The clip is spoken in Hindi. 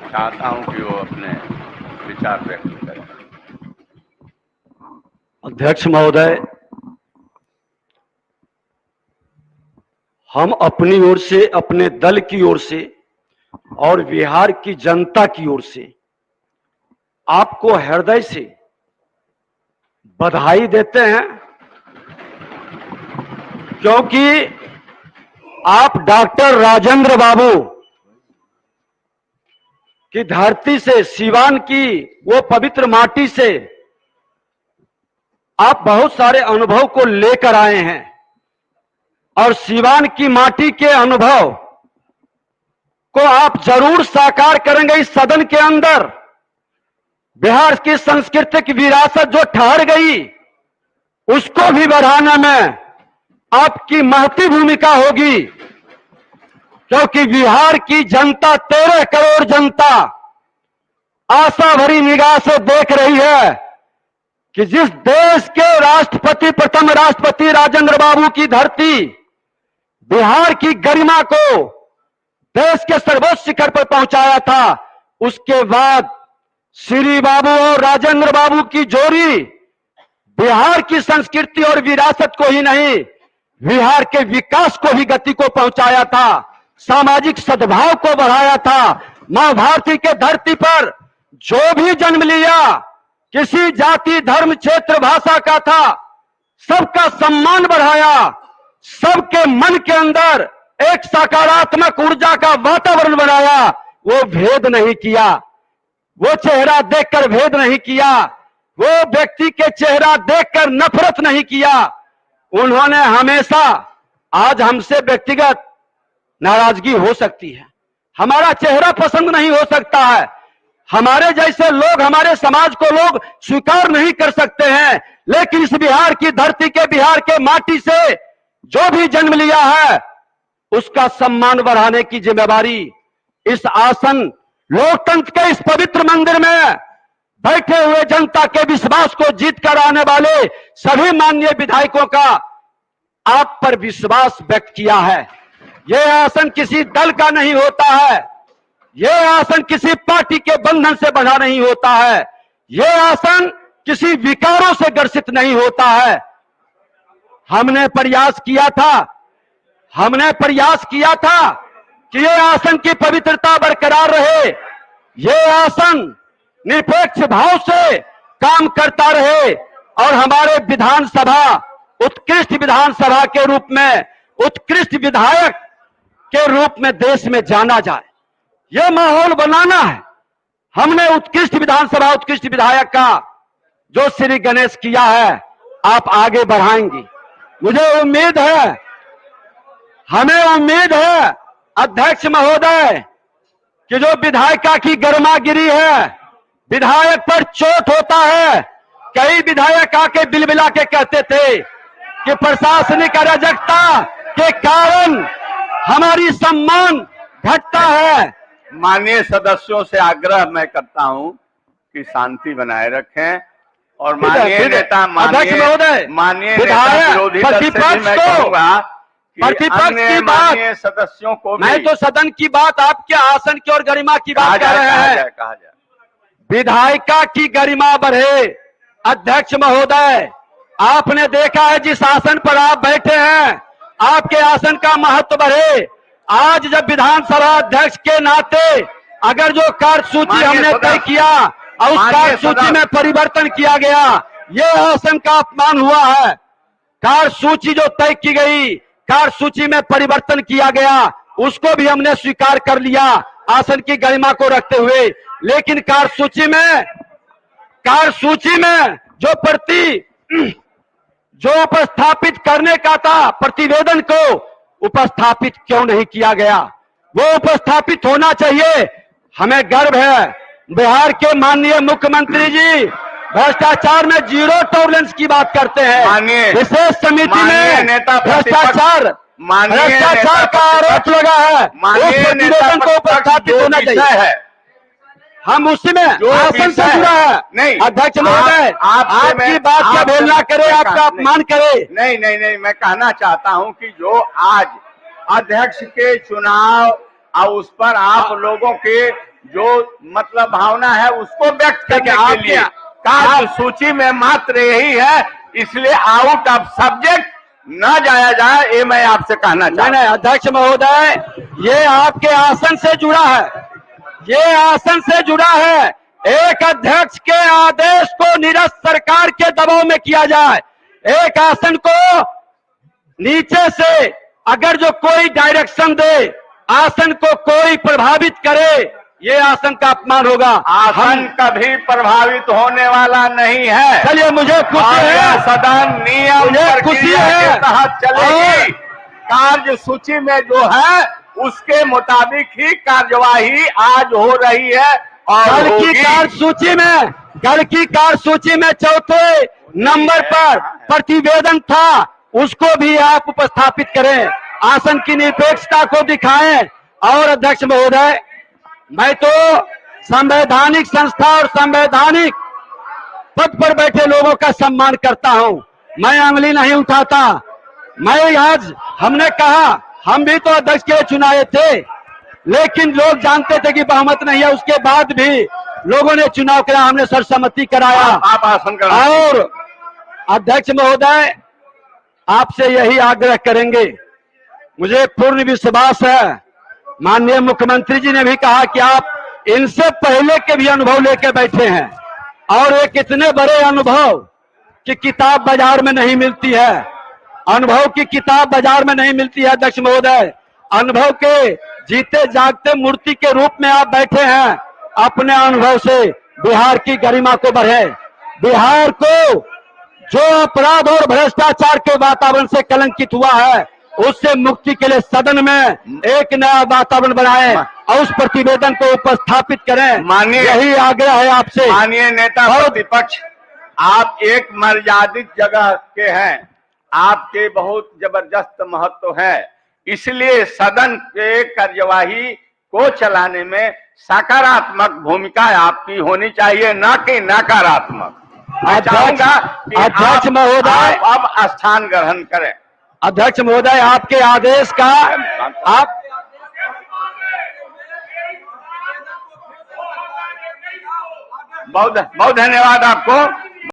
चाहता हूं कि वो अपने विचार व्यक्त करें। अध्यक्ष महोदय, हम अपनी ओर से, अपने दल की ओर से और बिहार की जनता की ओर से आपको हृदय से बधाई देते हैं, क्योंकि आप डॉक्टर राजेंद्र बाबू की धरती से, सीवान की वो पवित्र माटी से आप बहुत सारे अनुभव को लेकर आए हैं और सीवान की माटी के अनुभव को आप जरूर साकार करेंगे इस सदन के अंदर। बिहार की सांस्कृतिक विरासत जो ठहर गई, उसको भी बढ़ाने में आपकी महती भूमिका होगी, क्योंकि बिहार की जनता, 13 करोड़ जनता आशा भरी निगाह से देख रही है कि जिस देश के राष्ट्रपति, प्रथम राष्ट्रपति राजेंद्र बाबू की धरती बिहार की गरिमा को देश के सर्वोच्च शिखर पर पहुंचाया था, उसके बाद श्री बाबू और राजेंद्र बाबू की जोड़ी बिहार की संस्कृति और विरासत को ही नहीं, बिहार के विकास को भी गति को पहुंचाया था, सामाजिक सद्भाव को बढ़ाया था। मां भारती के धरती पर जो भी जन्म लिया, किसी जाति, धर्म, क्षेत्र, भाषा का था, सबका सम्मान बढ़ाया, सबके मन के अंदर एक सकारात्मक ऊर्जा का वातावरण बनाया। वो भेद नहीं किया, वो चेहरा देखकर भेद नहीं किया, वो व्यक्ति के चेहरा देखकर नफरत नहीं किया। उन्होंने हमेशा, आज हमसे व्यक्तिगत नाराजगी हो सकती है, हमारा चेहरा पसंद नहीं हो सकता है, हमारे जैसे लोग, हमारे समाज को लोग स्वीकार नहीं कर सकते हैं, लेकिन इस बिहार की धरती के, बिहार के माटी से जो भी जन्म लिया है, उसका सम्मान बढ़ाने की जिम्मेवारी इस आसन लोकतंत्र के इस पवित्र मंदिर में बैठे हुए जनता के विश्वास को जीत कर आने वाले सभी माननीय विधायकों का आप पर विश्वास व्यक्त किया है। यह आसन किसी दल का नहीं होता है, यह आसन किसी पार्टी के बंधन से बंधा नहीं होता है, यह आसन किसी विकारों से ग्रसित नहीं होता है। हमने प्रयास किया था कि यह आसन की पवित्रता बरकरार रहे, यह आसन निरपेक्ष भाव से काम करता रहे और हमारे विधानसभा उत्कृष्ट विधानसभा के रूप में, उत्कृष्ट विधायक के रूप में देश में जाना जाए, यह माहौल बनाना है। हमने उत्कृष्ट विधानसभा, उत्कृष्ट विधायक का जो श्री गणेश किया है, आप आगे बढ़ाएंगी, मुझे उम्मीद है, हमें उम्मीद है अध्यक्ष महोदय कि जो विधायिका की गर्मागिरी है, विधायक पर चोट होता है। कई विधायक आके बिलबिला के कहते थे कि प्रशासनिक अराजकता के कारण हमारी सम्मान घटता है। माननीय सदस्यों से आग्रह मैं करता हूं कि शांति बनाए रखें और माननीय नेता, माननीय नेता विरोधी दल से भी मैं कहूंगा कि अन्य माननीय सदस्यों को भी, मैं तो सदन की बात, आपके आसन की और गरिमा की बात कर रहे हैं। कहा जाए विधायिका की गरिमा बढ़े। अध्यक्ष महोदय, आपने देखा है जिस आसन पर आप बैठे हैं, आपके आसन का महत्व बढ़े। आज जब विधानसभा अध्यक्ष के नाते अगर जो कार्यसूची हमने तय किया और उस कार्यसूची में परिवर्तन किया गया, ये आसन का अपमान हुआ है। कार्यसूची जो तय की गई, कार्यसूची में परिवर्तन किया गया, उसको भी हमने स्वीकार कर लिया आसन की गरिमा को रखते हुए, लेकिन कार्यसूची में जो उपस्थापित करने का था, प्रतिवेदन को उपस्थापित क्यों नहीं किया गया? वो उपस्थापित होना चाहिए। हमें गर्व है, बिहार के माननीय मुख्यमंत्री जी भ्रष्टाचार में 0 टॉलरेंस की बात करते हैं। विशेष समिति में भ्रष्टाचार का आरोप लगा है, उस प्रतिवेदन को उपस्थापित होना चाहिए। हम उसी में आसन से जुड़ा है। नहीं अध्यक्ष महोदय, आपकी बात का भेलना करे, आपका अपमान करे। नहीं, मैं कहना चाहता हूं कि जो आज अध्यक्ष के चुनाव और उस पर आप लोगों के जो मतलब भावना है उसको व्यक्त करने के लिए कार्यसूची में मात्र यही है, इसलिए आउट ऑफ सब्जेक्ट न जाया जाए, ये मैं आपसे कहना चाहता हूं। नहीं, अध्यक्ष महोदय, ये आपके आसन से जुड़ा है, ये आसन से जुड़ा है। एक अध्यक्ष के आदेश को निरस्त सरकार के दबाव में किया जाए, एक आसन को नीचे से अगर जो कोई डायरेक्शन दे, आसन को कोई प्रभावित करे, ये आसन का अपमान होगा। आसन कभी प्रभावित होने वाला नहीं है। चलिए, मुझे खुशी है, सदन नियम प्रक्रिया के तहत चलेगी। कार्य सूची में जो है उसके मुताबिक ही कार्यवाही आज हो रही है। और कल की कार्य सूची में चौथे नंबर पर प्रतिवेदन था, उसको भी आप उपस्थापित करें, आसन की निरपेक्षता को दिखाएं। और अध्यक्ष महोदय, मैं तो संवैधानिक संस्था और संवैधानिक पद पर बैठे लोगों का सम्मान करता हूं, मैं अंगुली नहीं उठाता। मैं आज हमने कहा, हम भी तो अध्यक्ष के चुनाए थे, लेकिन लोग जानते थे कि बहुमत नहीं है, उसके बाद भी लोगों ने चुनाव कराया, हमने सर्वसम्मति कराया। आप आसन करें। और अध्यक्ष महोदय, आपसे यही आग्रह करेंगे, मुझे पूर्ण विश्वास है, माननीय मुख्यमंत्री जी ने भी कहा कि आप इनसे पहले के भी अनुभव लेके बैठे हैं, और एक इतने बड़े अनुभव कि किताब बाजार में नहीं मिलती है, अनुभव की किताब बाजार में नहीं मिलती है। अध्यक्ष महोदय, अनुभव के जीते जागते मूर्ति के रूप में आप बैठे हैं, अपने अनुभव से बिहार की गरिमा को बढ़े, बिहार को जो अपराध और भ्रष्टाचार के वातावरण से कलंकित हुआ है, उससे मुक्ति के लिए सदन में एक नया वातावरण बनाएं और उस प्रतिवेदन को उपस्थापित करें। माननीय, यही आग्रह है आपसे। माननीय नेता प्रतिपक्ष, आप एक मर्यादित जगह के हैं, आपके बहुत जबरदस्त महत्व है, इसलिए सदन के कार्यवाही को चलाने में सकारात्मक भूमिका आपकी होनी चाहिए, न कि नकारात्मक। मैं चाहूंगा कि अध्यक्ष महोदय अब स्थान ग्रहण करें। अध्यक्ष महोदय, आपके आदेश का आप बहुत बहुत धन्यवाद आपको।